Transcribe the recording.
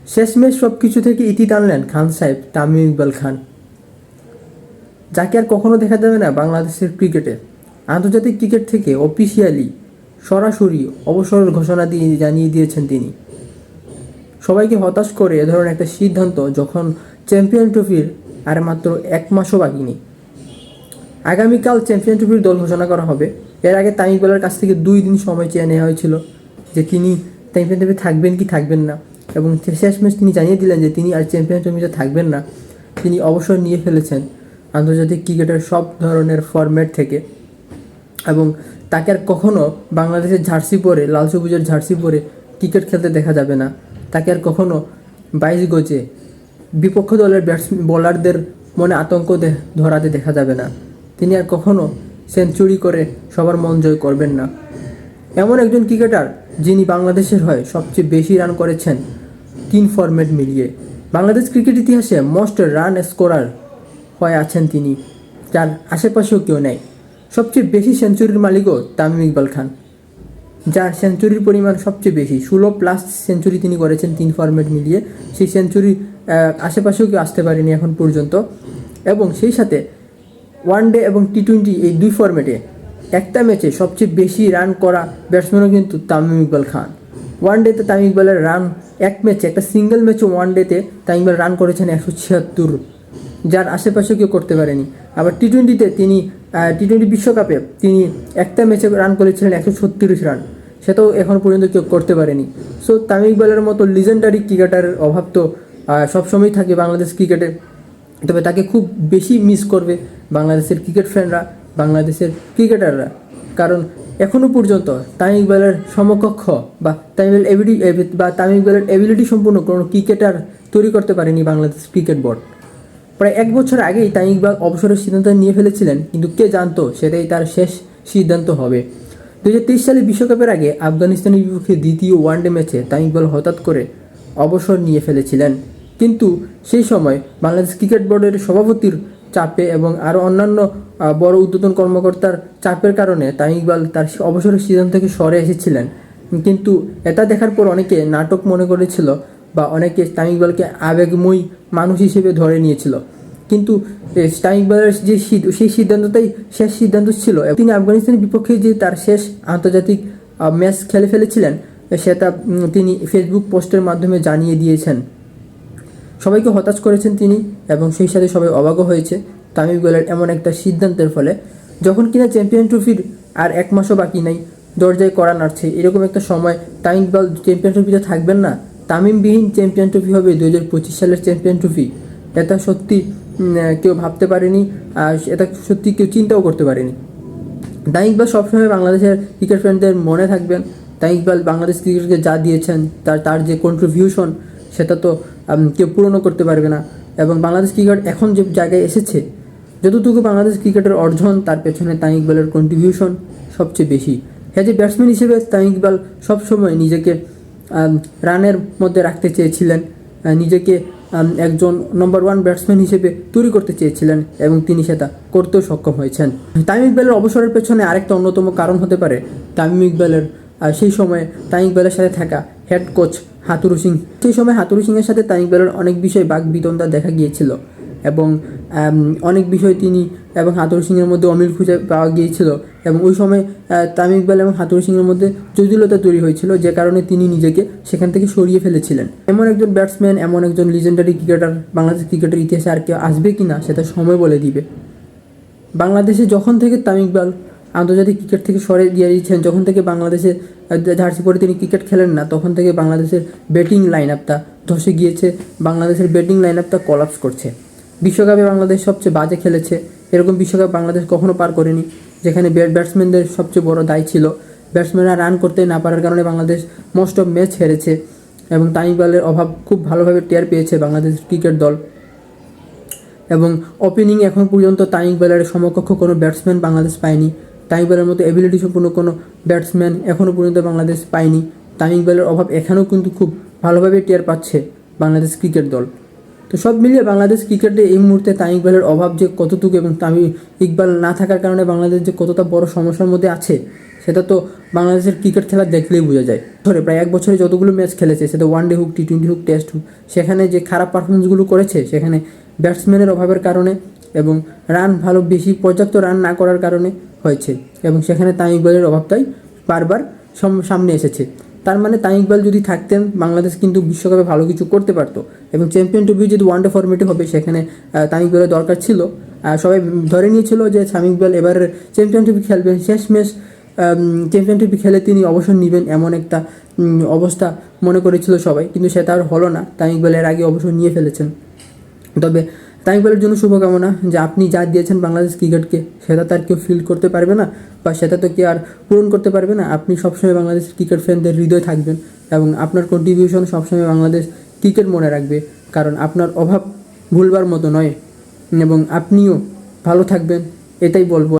শেষমেশ সব কিছু থেকে ইতি টানলেন খান সাহেব তামিম ইকবাল খান, যাকে আর কখনো দেখা যাবে না বাংলাদেশের ক্রিকেটে। আন্তর্জাতিক ক্রিকেট থেকে অফিসিয়ালি সরাসরি অবসরের ঘোষণা দিয়ে জানিয়ে দিয়েছেন তিনি। সবাইকে হতাশ করে এ ধরনের একটা সিদ্ধান্ত যখন চ্যাম্পিয়ন ট্রফির আর মাত্র 1 মাসও বাকি নেই। আগামীকাল চ্যাম্পিয়ন ট্রফির দল ঘোষণা করা হবে। এর আগে তামিম ইকবালের কাছ থেকে 2 দিন সময় চেয়ে নেওয়া হয়েছিল যে তিনি চ্যাম্পিয়ন ট্রফি থাকবেন কি থাকবেন না, এবং শেষমেশ তিনি জানিয়ে দিলেন যে তিনি আর চ্যাম্পিয়ন ট্রফিতে থাকবেন না। তিনি অবসর নিয়ে ফেলেছেন আন্তর্জাতিক ক্রিকেটের সব ধরনের ফরম্যাট থেকে, এবং তাকে আর কখনো বাংলাদেশের জার্সি পরে, লাল সবুজের জার্সি পরে ক্রিকেট খেলতে দেখা যাবে না। তাকে আর কখনো 22 গজে বিপক্ষ দলের বোলারদের মনে আতঙ্ক ধরাতে দেখা যাবে না। তিনি আর কখনো সেঞ্চুরি করে সবার মন জয় করবেন না। এমন একজন ক্রিকেটার যিনি বাংলাদেশের হয়ে সবচেয়ে বেশি রান করেছেন 3 ফরম্যাট মিলিয়ে। বাংলাদেশ ক্রিকেট ইতিহাসে মোস্ট রান স্কোরার হয়ে আছেন তিনি, যার আশেপাশেও কেউ নেই। সবচেয়ে বেশি সেঞ্চুরির মালিকও তামিম ইকবাল খান, যার সেঞ্চুরির পরিমাণ সবচেয়ে বেশি 16+ সেঞ্চুরি তিনি করেছেন 3 ফরম্যাট মিলিয়ে। সেই সেঞ্চুরি আশেপাশেও কেউ আসতে পারেনি এখন পর্যন্ত। এবং সেই সাথে ওয়ানডে এবং টি-20 এই 2 ফরম্যাটে একটা ম্যাচে সবচেয়ে বেশি রান করা ব্যাটসম্যানও কিন্তু তামিম ইকবাল খান। ওয়ানডেতে তামিম ইকবালের রান এক ম্যাচে, একটা সিঙ্গেল ম্যাচে ওয়ানডেতে তামিম ইকবাল রান করেছেন 176, যার আশেপাশে কেউ করতে পারেনি। আবার টি-20তে তিনি টি-20 বিশ্বকাপে তিনি একটা ম্যাচে রান করেছিলেন 136 রান, সেটাও এখন পর্যন্ত কেউ করতে পারেনি। সো তামিম ইকবালের মতো লিজেন্ডারি ক্রিকেটারের অভাব তো সবসময়ই থাকে বাংলাদেশ ক্রিকেটে। তবে তাকে খুব বেশি মিস করবে বাংলাদেশের ক্রিকেট ফ্যানরা, বাংলাদেশের ক্রিকেটাররা, কারণ এখনও পর্যন্ত তামিম ইকবালের সমকক্ষ বা তামিম ইকবালের এবিলিটি সম্পূর্ণ কোনো ক্রিকেটার তৈরি করতে পারেনি বাংলাদেশ ক্রিকেট বোর্ড। প্রায় 1 বছর আগেই তামিম ইকবাল অবসরের সিদ্ধান্ত নিয়ে ফেলেছিলেন, কিন্তু কে জানতো সেটাই তার শেষ সিদ্ধান্ত হবে। 2023 সালে বিশ্বকাপের আগে আফগানিস্তানের বিপক্ষে দ্বিতীয় ওয়ানডে ম্যাচে তামিম ইকবাল হঠাৎ করে অবসর নিয়ে ফেলেছিলেন, কিন্তু সেই সময় বাংলাদেশ ক্রিকেট বোর্ডের সভাপতির চাপে এবং আরও অন্যান্য বড় ঊর্ধ্বতন কর্মকর্তার চাপের কারণে তামিম ইকবাল তার অবসরের সিদ্ধান্ত থেকে সরে এসেছিলেন। কিন্তু এটা দেখার পর অনেকে নাটক মনে করেছিল বা অনেকে তামিম ইকবালকে আবেগময়ী মানুষ হিসেবে ধরে নিয়েছিল, কিন্তু তামিম ইকবালের যে সেই সিদ্ধান্তটাই শেষ সিদ্ধান্ত ছিল। তিনি আফগানিস্তানের বিপক্ষে যে তার শেষ আন্তর্জাতিক ম্যাচ খেলে ফেলেছিলেন সেটা তিনি ফেসবুক পোস্টের মাধ্যমে জানিয়ে দিয়েছেন। সবাইকে হতাশ করেছেন তিনি, এবং সেই সাথে সবাই অবাকও হয়েছে তামিম ইকবালের এমন একটা সিদ্ধান্তের ফলে, যখন কিনা চ্যাম্পিয়ন ট্রফির আর 1 মাসও বাকি নাই, দরজায় কড়া নাড়ছে। এরকম একটা সময় তামিম ইকবাল চ্যাম্পিয়ন ট্রফিতে থাকবেন না। তামিমবিহীন চ্যাম্পিয়ন ট্রফি হবে 2025 সালের চ্যাম্পিয়ন ট্রফি। এটা সত্যি কেউ ভাবতে পারেনি, এটা সত্যি কেউ চিন্তাও করতে পারেনি। তামিম ইকবাল সবসময় বাংলাদেশের ক্রিকেট ফ্যানদের মনে থাকবেন। তামিম ইকবাল বাংলাদেশ ক্রিকেটকে যা দিয়েছেন, তার যে কন্ট্রিবিউশন, সেটা তো কেউ পূরণও করতে পারবে না। এবং বাংলাদেশ ক্রিকেট এখন যে জায়গায় এসেছে, যতটুকু বাংলাদেশ ক্রিকেটের অর্জন, তার পেছনে তামিম ইকবালের কন্ট্রিবিউশন সবচেয়ে বেশি। হ্যাঁ, যে ব্যাটসম্যান হিসেবে তামিম ইকবাল সবসময় নিজেকে রানের মধ্যে রাখতে চেয়েছিলেন, নিজেকে একজন নম্বর 1 ব্যাটসম্যান হিসেবে তৈরি করতে চেয়েছিলেন, এবং তিনি সেটা করতেও সক্ষম হয়েছেন। তামিম ইকবালের অবসরের পেছনে আরেকটা অন্যতম কারণ হতে পারে তামিম ইকবালের সেই সময়ে তামিম ইকবালের সাথে থাকা হেড কোচ হাতুরু সিং। সেই সময় হাতুরু সিংয়ের সাথে তামিম ইকবালের অনেক বিষয় বাকবিতণ্ডা দেখা গিয়েছিল, এবং অনেক বিষয় তিনি এবং হাতুরু সিংয়ের মধ্যে অমিল খুঁজে পাওয়া গিয়েছিল, এবং ওই সময় তামিম ইকবাল এবং হাতুরু সিংয়ের মধ্যে জটিলতা তৈরি হয়েছিল, যে কারণে তিনি নিজেকে সেখান থেকে সরিয়ে ফেলেছিলেন। এমন একজন ব্যাটসম্যান, এমন একজন লিজেন্ডারি ক্রিকেটার বাংলাদেশ ক্রিকেটের ইতিহাসে আর কেউ আসবে কি না সেটা সময় বলে দিবে। বাংলাদেশে যখন থেকে তামিম ইকবাল আন্তর্জাতিক ক্রিকেট থেকে সরে দিয়েছেন, যখন থেকে বাংলাদেশে জার্সি পরে তিনি ক্রিকেট খেলেন না, তখন থেকে বাংলাদেশের ব্যাটিং লাইন আপটা ধসে গিয়েছে। বাংলাদেশের ব্যাটিং লাইন আপটা কলাপস করছে। বিশ্বকাপে বাংলাদেশ সবচেয়ে বাজে খেলেছে, এরকম বিশ্বকাপ বাংলাদেশ কখনো পার করেনি, যেখানে ব্যাটসম্যানদের সবচেয়ে বড় দায় ছিল। ব্যাটসম্যানরা রান করতে না পারার কারণে বাংলাদেশ মোস্ট অফ ম্যাচ হেরেছে, এবং তামিম ইকবালের অভাব খুব ভালোভাবে টের পেয়েছে বাংলাদেশ ক্রিকেট দল। এবং ওপেনিং এখন পর্যন্ত তামিম ইকবালের সমকক্ষ কোনো ব্যাটসম্যান বাংলাদেশ পায়নি। তামিম ইকবালের মতো এবিলিটি সম্পূর্ণ কোনো ব্যাটসম্যান এখনও পর্যন্ত বাংলাদেশ পায়নি। তামিম ইকবালের অভাব এখানেও কিন্তু খুব ভালোভাবে টের পাচ্ছে বাংলাদেশ ক্রিকেট দল। তো সব মিলিয়ে বাংলাদেশ ক্রিকেটে এই মুহূর্তে তামিম ইকবালের অভাব যে কতটুকু, এবং তামিম ইকবাল না থাকার কারণে বাংলাদেশ যে কতটা বড় সমস্যার মধ্যে আছে, সেটা তো বাংলাদেশের ক্রিকেট খেলা দেখলেই বোঝা যায়। প্রায় 1 বছরে যতগুলো ম্যাচ খেলেছে, সেটা ওয়ানডে হোক, টি20 হোক, টেস্ট হোক, সেখানে যে খারাপ পারফরমেন্সগুলো করেছে, সেখানে ব্যাটসম্যানের অভাবের কারণে এবং রান বেশি পর্যাপ্ত রান না করার কারণে হয়েছে, এবং সেখানে তামিম ইকবালের অভাবটাই বারবার সামনে এসেছে। তার মানে তামিম ইকবাল যদি থাকতেন, বাংলাদেশ কিন্তু বিশ্বকাপে ভালো কিছু করতে পারতো, এবং চ্যাম্পিয়ন ট্রফি যদি ওয়ানডে ফরম্যাটে হবে, সেখানে তামিম ইকবালের দরকার ছিল। সবাই ধরে নিয়েছিল যে তামিম ইকবাল এবার চ্যাম্পিয়ন ট্রফি খেলবেন, শেষ ম্যাচ চ্যাম্পিয়ন ট্রফি খেলে তিনি অবসর নেবেন, এমন একটা অবস্থা মনে করেছিল সবাই, কিন্তু সেটা আর হলো না। তামিম ইকবাল এর আগে অবসর নিয়ে ফেলেছেন। তবে তামিম ইকবালের জন্য শুভকামনা, যে আপনি যা দিয়েছেন বাংলাদেশ ক্রিকেটকে, সেটা তার কেউ ফিল করতে পারবে না, বা সেটা তো কি আর পূরণ করতে পারবে না। আপনি সবসময় বাংলাদেশ ক্রিকেট ফ্যানদের হৃদয় থাকবেন, এবং আপনার কন্ট্রিবিউশন সবসময় বাংলাদেশ ক্রিকেট মনে রাখবে, কারণ আপনার অভাব ভুলবার মতো নয়, এবং আপনিও ভালো থাকবেন, এটাই বলবো।